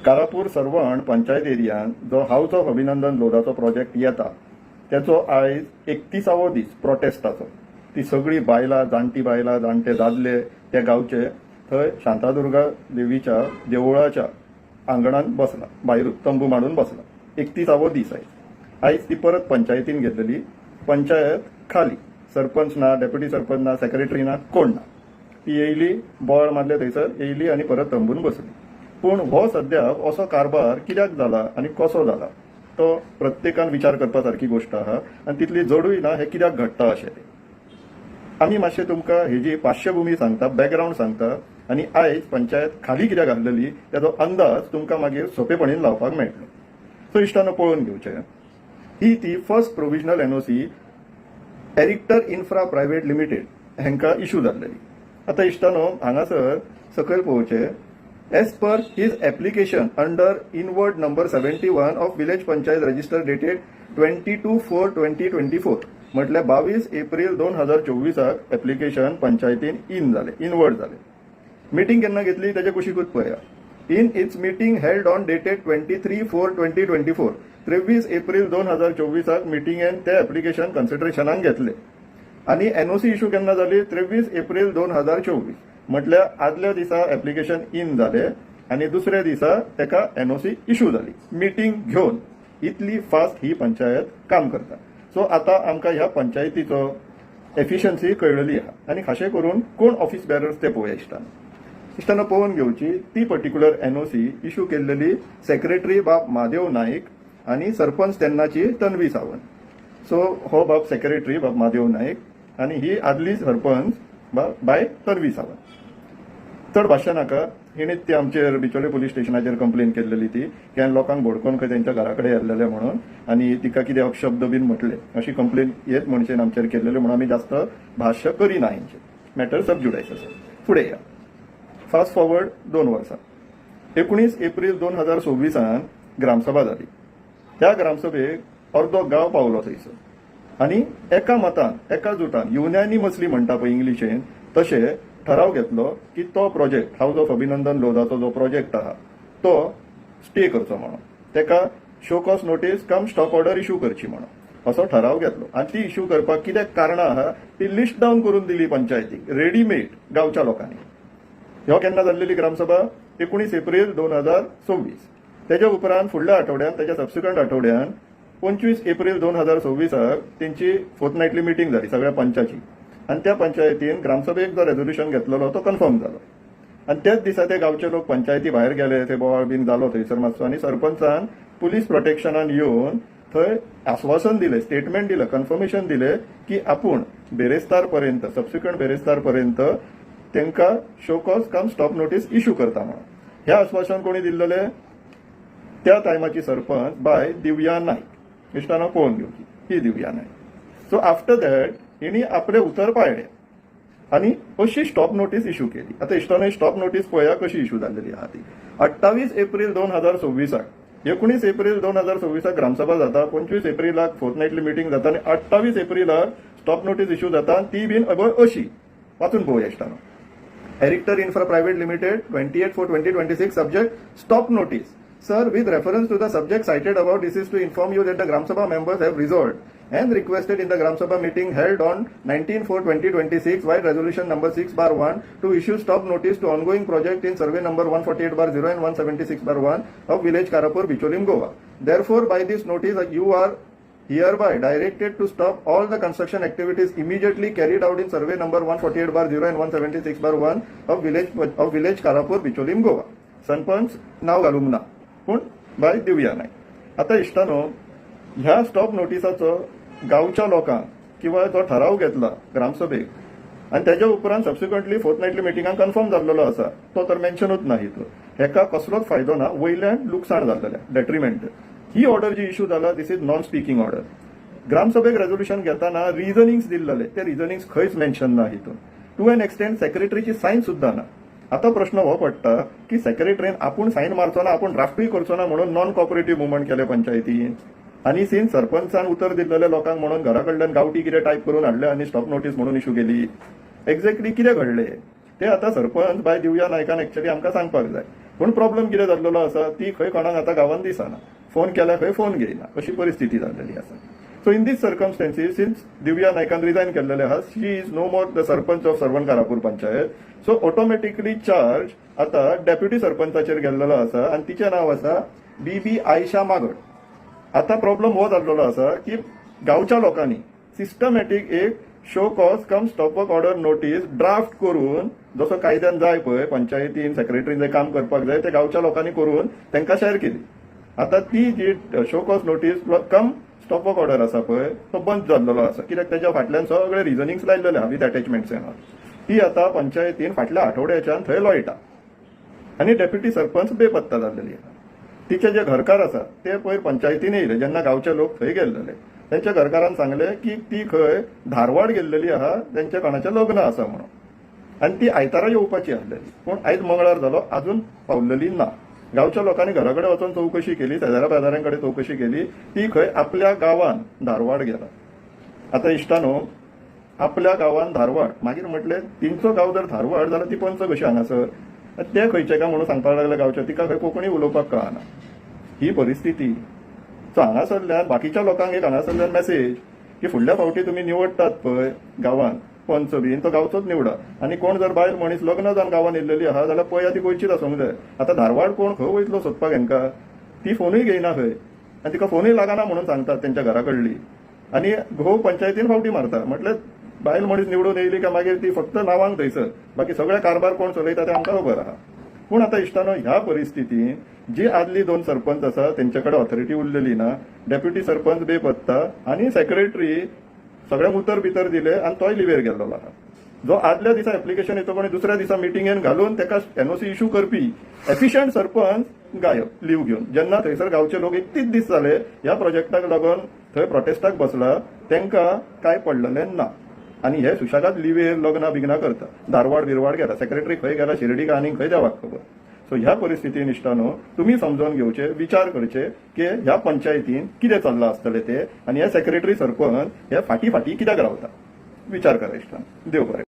कारापूर सर्वण पंचायत एरियान जो house of अभिनंदन लोधाचो project येता त्याचो आयज 31वो दीस प्रोटेस्टाचो. ती सगळी बायलां, जाणटी बायलां, जाणटे दादले त्या गांवचे थंय शांतादुर्गा देवीच्या देवळाच्या आंगणान बसला, भायर तंबू मांडून बसला. 31वो दीस आयज ती परत पंचायतीन घेतलेली. पंचायत खाली, सरपंच ना, डेप्युटी सरपंच ना, सेक्रेटरी ना, कोण ना. ती येयली, बोवाळ मारले थंयसर येयली आनी परत तंबून बसली. पूण हो सद्याक असो कारभार कित्याक जाला आनी कसो जाला तो प्रत्येकान विचार करपा सारकी गोष्ट आहा आनी तितली जडूय ना हे कित्याक घडटा अशें ते. आमी मातशें तुमकां हेजी पार्श्वभूमी सांगता, बॅकग्रावंड सांगता आनी आयज पंचायत खाली कित्याक घातलेली त्याचो अंदाज तुमकां मागीर सोंपेपणीन लावपाक मेळटलो. सो इश्टानो पळोवन घेवचें. ही ती फर्स्ट प्रोविजनल एनओसी एरिक्टर इन्फ्रा प्रायवेट लिमिटेड हांकां इश्यू जाल्लेली. आतां इश्टानो हांगासर सकयल पळोवचें. As per his application under inward number 71 of village panchayat register dated 22/4/2024 म्हटल्यार 22 एप्रिल 2024 एप्लिकेशन पंचायतीन इनवर्ड जाले. मीटिंग केन्ना घेतली तेजे कुशीकूच पळया. In its meeting held on dated 23/4/2024 23 April 2024 मिटिंगेन ते एप्लिकेशन कन्सिडरेशनान घेतले आनी एनओसी इश्यू केन्ना जाली 23 एप्रिल 2024 म्हटल्यार आदल्या दिसा एप्लिकेशन इन जाले आनी दुसऱ्या दिसा तेका एनओसी इश्यू जाली. मीटिंग घेवन इतली फास्ट ही पंचायत काम करता. सो आतां आमकां ह्या पंचायतीचो एफिशियन्सी कळलेली आहा आनी खाशें करून कोण ऑफिस बेरर्स ते पळोवया इश्टान पळोवन घेवची. ती पर्टिक्युलर एनओसी इश्यू केल्लेली सेक्रेटरी बाब महादेव नाईक आनी सरपंच तेन्नाची तन्वी सावंत. सो हो बाब सेक्रेटरी बाब महादेव नाईक आनी ही आदली सरपंच बाय तन्वी सावंत. चड भाशा नाका. हिणेच ती आमचेर बिचोले पुलीस स्टेशनाचेर कंप्लेन केल्लेली ती की हांवें लोकांक भोडकोन खंय तेंच्या घरा कडेन येल्लेले म्हणून आनी तिका कितें अपशब्द बीन म्हटले अशी कंप्लेन हेच मनशेन आमचेर केल्लेले म्हणून आमी जास्त भाश्य करिना हेंचे. मॅटर सबज्युडायस आसा. फुडें या. फास्ट फॉरवर्ड 2 वर्सां 19 एप्रिल 2024 ग्रामसभा जाली. त्या ग्रामसभेक अर्दो गांव पावलो थंयसर आनी एका मतान एका जुटान युनॅनिमसली म्हणटा पळय इंग्लिशेन तशें ठराव घेतलो की तो प्रोजेक्ट हाऊस ऑफ अभिनंदन लोधाचो जो प्रोजेक्ट आहा तो स्टे करचो म्हणून, तेका शो कॉज नोटीस कम स्टॉप ऑर्डर इश्यू करची म्हणून असो ठराव घेतलो. आनी ती इश्यू करपाक कितें कारणां आहा ती लिस्ट डावन करून दिली पंचायतीक रेडीमेड गांवच्या लोकांनी. ह्यो केन्ना जाल्लेली ग्रामसभा 19 एप्रिल 2024. तेच्या उपरांत फुडल्या आठवड्यान तेच्या सबसिक्वंट आठवड्यान 25 एप्रिल 2024 तेंची फोर्थनायटली मिटींग जाली सगळ्या पंचाची आनी त्या पंचायतीन ग्रामसभेक जो रेझोल्युशन घेतलेलो तो कन्फर्म जालो. आनी त्याच दिसा ते गांवचे लोक पंचायती भायर गेले, थंय बोवाळ बीन जालो थंयसर मातसो आनी सरपंचान पुलीस प्रोटेक्शनान येवन थंय आश्वासन दिलें, स्टेटमेंट दिलें, कन्फर्मेशन दिलें की आपूण बेरेस्तार पर्यंत सबसिक्वंट बेरेस्तार पर्यंत तांकां शो कॉज कम स्टॉप नोटीस इश्यू करता म्हणून. हें आश्वासन कोणी दिल्लेलें? त्या टायमाची सरपंच बाय दिव्या नाईक. इश्टानो पळोवन घेवची ही दिव्या नाईक. सो आफ्टर दॅट हिणी आपले उतर पाळले आनी अशी स्टॉप नोटीस इश्यू केली. आतां इश्टानो स्टॉप नोटीस पळया कशी इश्यू जाल्लेली आहा ती. 28 एप्रिल 2024 19 एप्रिल 2024 ग्रामसभा जाता, 25 एप्रिलाक फोर्थनायटली मिटींग जाता आनी 28 एप्रिलाक स्टॉप नोटीस इश्यू जाता. ती बीन अशी वाचून पळोवया इश्टानो. एरिक्टर infra private limited 28/4/2026 subject stop notice. Sir, with reference to the subject cited above, this is to inform you that the Gram Sabha members have resolved and requested in the Gram Sabha meeting held on 19/4/2026 by resolution number 6/1 to issue stop notice to ongoing project in survey number 148/0 and 176/1 of village Karapur, Bicholim, Goa. Therefore, by this notice, you are hereby directed to stop all the construction activities immediately carried out in survey number 148/0 and 176/1 of village Karapur, Bicholim, Goa. Sarpanch नाव घालूंक ना पूण bye दिव्या नाईक. आतां इश्टानो ह्या stop नोटिसाचो गांवच्या लोकांक किंवा जो ठराव घेतला ग्रामसभेक आनी तेच्या उपरांत सबसिक्वंटली फोर्थनायटली मिटिंगान कन्फर्म जाल्लो आसा तो तर मेन्शनूच ना हितून. हेका कसलोच फायदो ना, वयल्यान लुकसाण जाल्लेलें डेट्रिमेंट. ही ऑर्डर जी इश्यू जाला this is non speaking order. ग्रामसभेक रेझोल्युशन घेताना रिजनिंग्स दिल्लेले ते रिजनिंग्स खंयच मेन्शन ना हितून. टू एन एक्सटेंट सेक्रेटरीची सायन सुद्दां ना. आता प्रश्न हो पडटा की सेक्रेटरीन आपूण सायन मारचो ना, आपूण ड्राफ्टूय करचो ना म्हणून नॉन कॉपरेटिव्ह मुवमेंट केले पंचायतीन आनी सीन सरपंचान उतर दिल्लेल्या लोकांक म्हणून घरा कडल्यान गांवठी कितें टायप करून हाडले आनी स्टॉप नोटीस म्हणून इश्यू केली. एक्झॅक्टली कितें घडलें ते आता सरपंच बाय दिव्या नायकान एक्चुअली आमकां सांगपाक जाय. पूण प्रॉब्लेम कितें जाल्लो आसा ती खंय कोणाक आतां गांवांत दिसना. फोन केल्यार खंय फोन घेयना अशी परिस्थिती जाल्लेली आसा. So in these circumstances since Divya नायकान रिजायन केल्लेले आहा, she is no more the sarpanch of Sarvan Karapur panchayat. So automatically charge आता डेप्युटी सरपंचाचेर गेल्लेलो आसा आनी तिचें नांव आसा बीबी आयशा मागड. आता प्रॉब्लेम हो जाल्लो आसा की गांवच्या लोकांनी सिस्टमॅटीक एक शो कॉज कम स्टॉपवर्क ऑर्डर नोटीस ड्राफ्ट करून, जसो कायद्यान जाय पळय पंचायतीन सेक्रेटरीन जे काम करपाक जाय ते गांवच्या लोकांनी करून तांकां शेअर केली. आता ती जी शो कॉज नोटीस कम स्टॉपवर्क ऑर्डर आसा पळय तो बंद जाल्लो आसा, कित्याक तेच्या फाटल्यान सगळे रिजनिंग्स लायलेले आहा विथ अटॅचमेंट्स. ती आता पंचायतीन फाटल्या आठवड्याच्यान थंय लोळटा आनी डेप्युटी सरपंच बेपत्ता जाल्लेली आहा. तिचे जे घरकार आसा ते पयर पंचायतीन येयले जेन्ना गांवचे लोक थंय गेल्लेले. त्यांच्या घरकारान सांगले की ती खंय धारवाड गेल्लेली आहा, त्यांचे कोणाचें लग्न आसा म्हणून, आनी ती आयतारा येवपाची आसलेली. पूण आयज मंगळार जालो अजून पावलेली ना. गांवच्या लोकांनी घरा कडेन वचून चौकशी केली, शेजाऱ्या पाजाऱ्यांकडे चौकशी केली, ती खंय आपल्या गांवान धारवाड गेला. आता इश्टानो आपल्या गांवान धारवाड मागीर म्हटलें तिंचो गांव जर धारवाड जाल्यार ती पंच कशी हांगासर, ते खंयचे काय म्हणून सांगपाक लागले गांवच्या, तिका खंय कोंकणी उलोवपाक कळना. ही परिस्थिती. सो हांगासरल्यान बाकीच्या लोकांक एक हांगासरल्यान मेसेज की फुडल्या फावटी तुमी निवडटात पळय गांवान पंच बीन तो गांवचोच निवडा. आनी कोण जर बायल मनीस लग्न जावन गांवान येयल्लेली आहा जाल्यार पळय ती गोंयचीच आसूंक जाय. आतां धारवाड कोण खंय वयतलो सोदपाक हेंकां, ती फोनूय घेयना खंय आनी तिका फोनूय लागना म्हणून सांगतात तेंच्या घरा कडली. आनी घोव पंचायतीन फावटी मारता. म्हटल्यार बायल मनीस निवडून येयली काय मागीर ती फक्त नांवांक थंयसर, बाकी सगळे कारभार कोण चलयता ते आमकां खबर आहा. पूण आतां इश्टानो ह्या परिस्थितीन जी आदली दोन सरपंच आसा तेंच्याकडे ऑथॉरिटी उरलेली ना, डेप्युटी सरपंच बेपत्ता आनी सेक्रेटरी सगळ्यांक उतर भितर दिले आनी तोय लिव्हेर गेल्लो आहा. जो आदल्या दिसा एप्लिकेशन येतो कोणी दुसऱ्या दिसा मिटिंगेन घालून ताका एनओसी इश्यू करपी एफिशियंट सरपंच गायब लीव घेवन. जेन्ना थंयसर गांवचे लोक 31 दीस जाले ह्या प्रोजेक्टाक लागून थंय प्रोटेस्टाक बसला, तांकां काय पडलेलें ना आनी हे सुशागाद लिव्हेर लग्नां बिग्नां करता. धारवाड बिरवाड गेला, सेक्रेटरी खंय गेला शिर्डी का आनी खंय देवाक खबर. सो ह्या परिस्थितीन इश्टानो तुम्ही समजून घेवचे, विचार करचे की ह्या पंचायतीन कितें चल्लां आसतलें ते आनी हे सेक्रेटरी सरपंच हे फाटी फाटी कित्याक रावता. विचार करा इश्टानो. देव बरें.